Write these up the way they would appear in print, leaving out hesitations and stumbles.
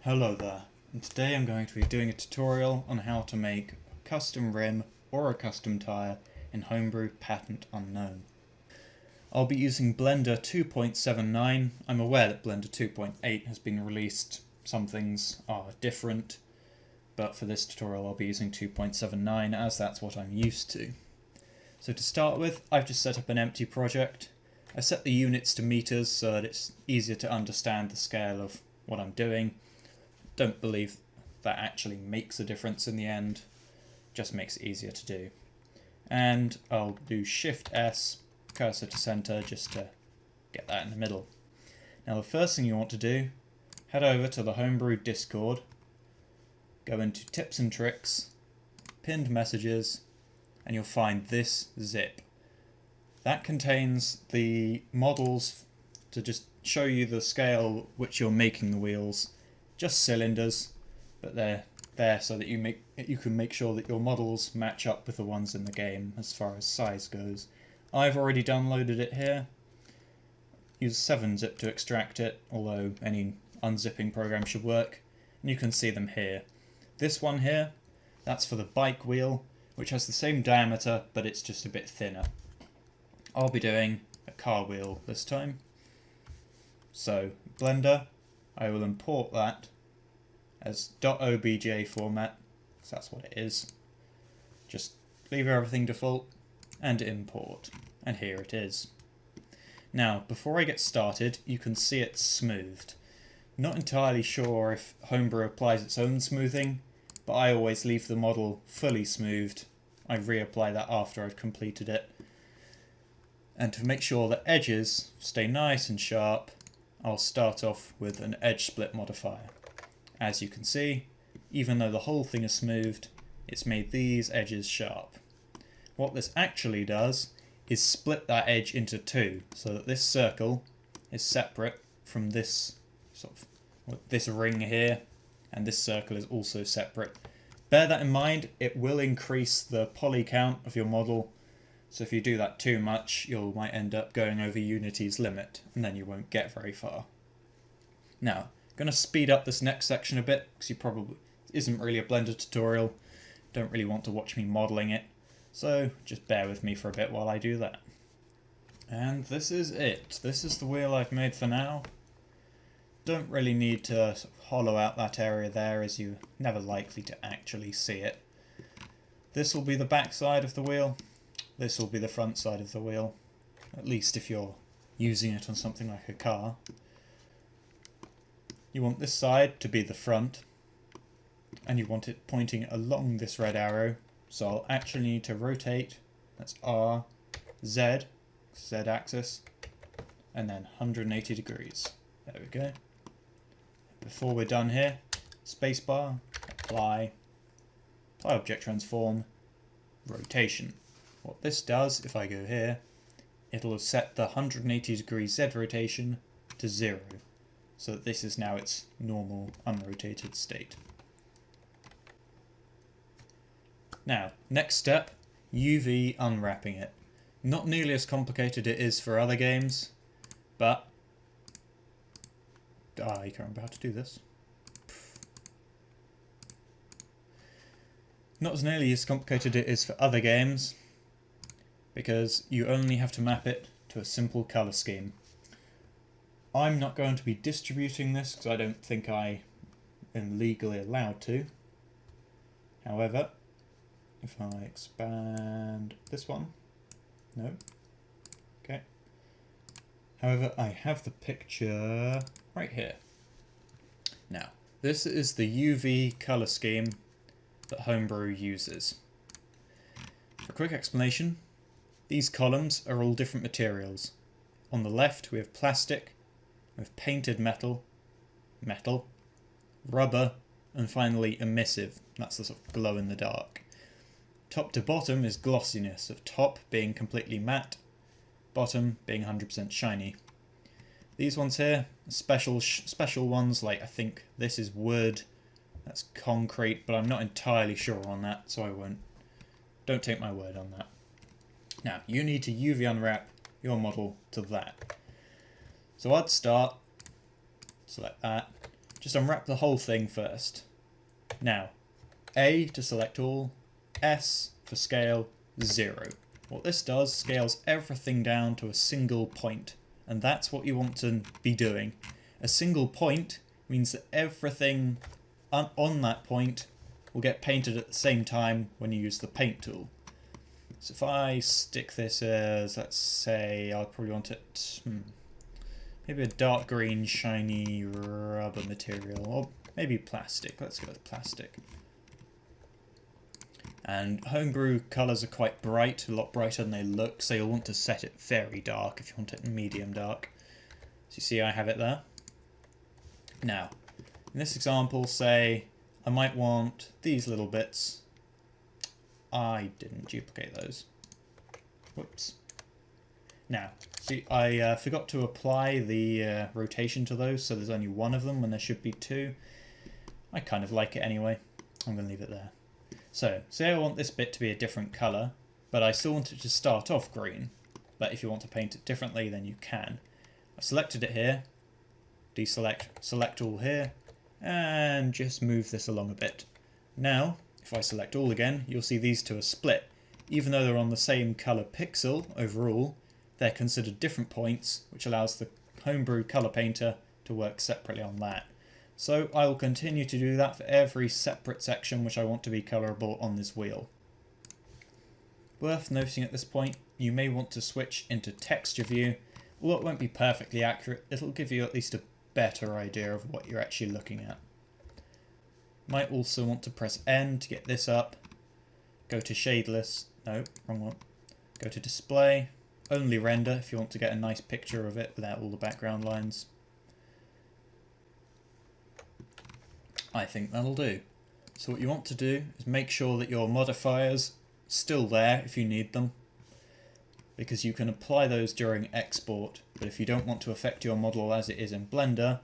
Hello there, and today I'm going to be doing a tutorial on how to make a custom rim or a custom tyre in Homebrew Patent Unknown. I'll be using Blender 2.79. I'm aware that Blender 2.8 has been released. Some things are different, but for this tutorial I'll be using 2.79 as that's what I'm used to. So to start with, I've just set up an empty project. I set the units to meters so that it's easier to understand the scale of what I'm doing. Don't believe that actually makes a difference in the end, just makes it easier to do. And I'll do Shift S, cursor to center, just to get that in the middle. Now the first thing you want to do, head over to the Homebrew Discord, go into Tips and Tricks, Pinned Messages, and you'll find this zip. That contains the models to just show you the scale which you're making the wheels. Just cylinders, but they're there so that you can make sure that your models match up with the ones in the game as far as size goes. I've already downloaded it here. Use 7-zip to extract it, although any unzipping program should work. And you can see them here. This one here, that's for the bike wheel, which has the same diameter, but it's just a bit thinner. I'll be doing a car wheel this time. So, Blender, I will import that as .obj format, so that's what it is. Just leave everything default and import, and here it is. Now, before I get started, you can see it's smoothed. Not entirely sure if Homebrew applies its own smoothing, but I always leave the model fully smoothed. I reapply that after I've completed it. And to make sure that edges stay nice and sharp, I'll start off with an edge split modifier. As you can see, even though the whole thing is smoothed, it's made these edges sharp. What this actually does is split that edge into two, so that this circle is separate from this this ring here, and this circle is also separate. Bear that in mind, it will increase the poly count of your model, so if you do that too much, you might end up going over Unity's limit, and then you won't get very far. Now, I'm going to speed up this next section a bit, because you probably isn't really a Blender tutorial, don't really want to watch me modelling it, so just bear with me for a bit while I do that. And this is it. This is the wheel I've made for now. Don't really need to hollow out that area there, as you're never likely to actually see it. This will be the back side of the wheel. This will be the front side of the wheel, at least if you're using it on something like a car. You want this side to be the front, and you want it pointing along this red arrow, so I'll actually need to rotate, that's R, Z, Z axis, and then 180 degrees. There we go. Before we're done here, spacebar, apply object transform, rotation. What this does, if I go here, it'll have set the 180 degree Z rotation to 0. So that this is now its normal unrotated state. Now, next step, UV unwrapping it. Not nearly as complicated it is for other games, but I can't remember how to do this. Not as nearly as complicated it is for other games, because you only have to map it to a simple colour scheme. I'm not going to be distributing this because I don't think I am legally allowed to. However, if I expand this one, no, okay. However, I have the picture right here. Now, this is the UV colour scheme that Homebrew uses. For a quick explanation, these columns are all different materials. On the left we have plastic, with painted metal, rubber, and finally emissive, that's the sort of glow in the dark. Top to bottom is glossiness, of top being completely matte, bottom being 100% shiny. These ones here, special ones, like I think this is wood, that's concrete, but I'm not entirely sure on that, so don't take my word on that. Now, you need to UV unwrap your model to that. So I'd start, select that, just unwrap the whole thing first. Now, A to select all, S for scale, 0. What this does, scales everything down to a single point, and that's what you want to be doing. A single point means that everything on that point will get painted at the same time when you use the paint tool. So if I stick this as, let's say, I'll probably want it, maybe a dark green shiny rubber material, or maybe plastic. Let's go with plastic. And Homebrew colours are quite bright, a lot brighter than they look, so you'll want to set it very dark if you want it medium dark. So you see I have it there. Now, in this example, say I might want these little bits. I didn't duplicate those. Whoops. Now, see, I forgot to apply the rotation to those, so there's only one of them when there should be two. I kind of like it anyway. I'm going to leave it there. So, say I want this bit to be a different colour, but I still want it to start off green. But if you want to paint it differently, then you can. I've selected it here, deselect, select all here, and just move this along a bit. Now, if I select all again, you'll see these two are split. Even though they're on the same colour pixel overall, they're considered different points, which allows the Homebrew colour painter to work separately on that. So I will continue to do that for every separate section which I want to be colourable on this wheel. Worth noting at this point, you may want to switch into texture view. Although it won't be perfectly accurate, it'll give you at least a better idea of what you're actually looking at. Might also want to press N to get this up. Go to shadeless, no, wrong one. Go to display, only render if you want to get a nice picture of it without all the background lines. I think that'll do. So what you want to do is make sure that your modifiers are still there if you need them, because you can apply those during export, but if you don't want to affect your model as it is in Blender,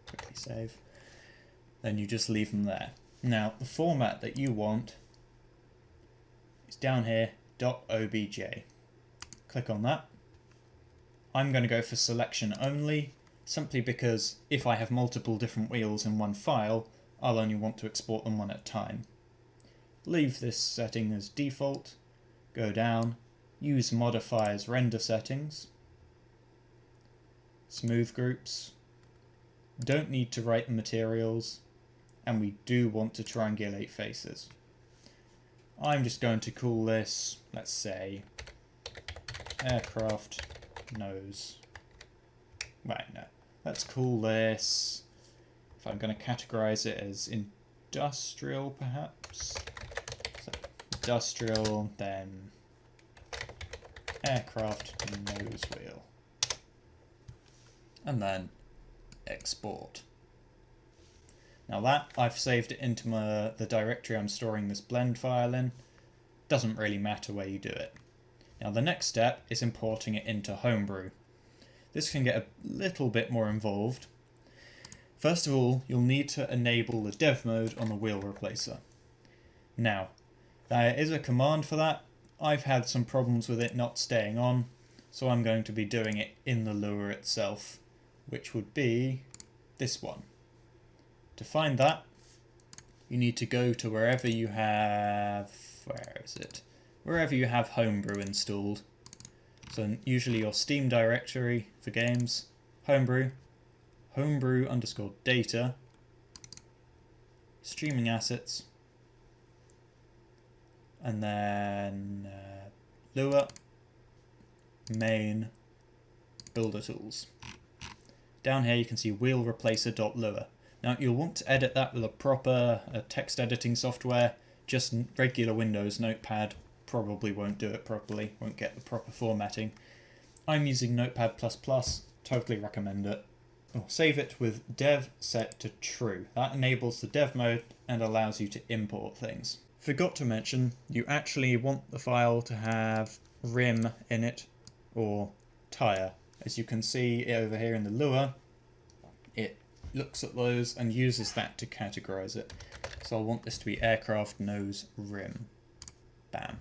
quickly save, then you just leave them there. Now the format that you want is down here, .obj. Click on that. I'm going to go for selection only, simply because if I have multiple different wheels in one file, I'll only want to export them one at a time. Leave this setting as default, go down, use modifiers render settings, smooth groups, don't need to write the materials, and we do want to triangulate faces. I'm just going to call this, let's say, aircraft nose. Right, no. Let's call this, if I'm going to categorize it as industrial perhaps, so industrial, then aircraft nose wheel, and then export. Now that, I've saved it into the directory I'm storing this blend file in. Doesn't really matter where you do it. Now the next step is importing it into Homebrew. This can get a little bit more involved. First of all, you'll need to enable the dev mode on the wheel replacer. Now, there is a command for that. I've had some problems with it not staying on, so I'm going to be doing it in the Lua itself, which would be this one. To find that, you need to go to wherever you have, wherever you have Homebrew installed. So usually your Steam directory for games, Homebrew, Homebrew_data, streaming assets, and then Lua, main, builder tools. Down here you can see wheel replacer.lua. Now you'll want to edit that with a proper text editing software. Just regular Windows Notepad probably won't do it properly, won't get the proper formatting. I'm using Notepad++, totally recommend it. Save it with dev set to true. That enables the dev mode and allows you to import things. Forgot to mention, you actually want the file to have rim in it, or tire. As you can see over here in the Lua, it looks at those and uses that to categorize it. So I want this to be aircraft nose rim. Bam.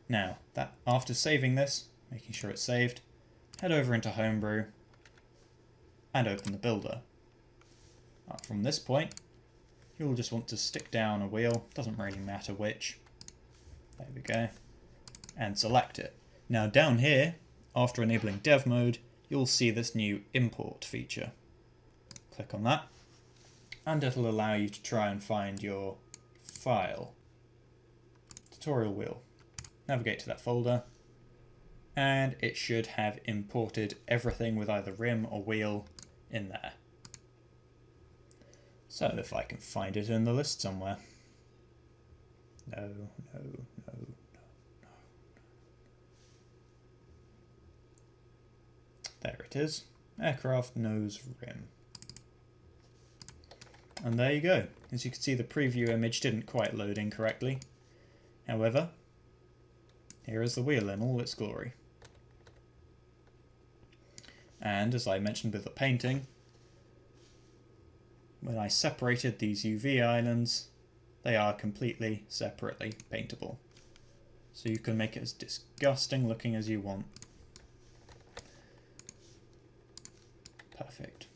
Now, after saving this, making sure it's saved, head over into Homebrew and open the builder. From this point, you'll just want to stick down a wheel, doesn't really matter which. There we go. And select it. Now down here, after enabling dev mode, you'll see this new import feature. Click on that, and it'll allow you to try and find your file. Tutorial wheel. Navigate to that folder, and it should have imported everything with either rim or wheel in there. So if I can find it in the list somewhere. No. There it is. Aircraft nose rim. And there you go. As you can see, the preview image didn't quite load in correctly. However, here is the wheel in all its glory. And as I mentioned with the painting, when I separated these UV islands, they are completely separately paintable. So you can make it as disgusting looking as you want. Perfect.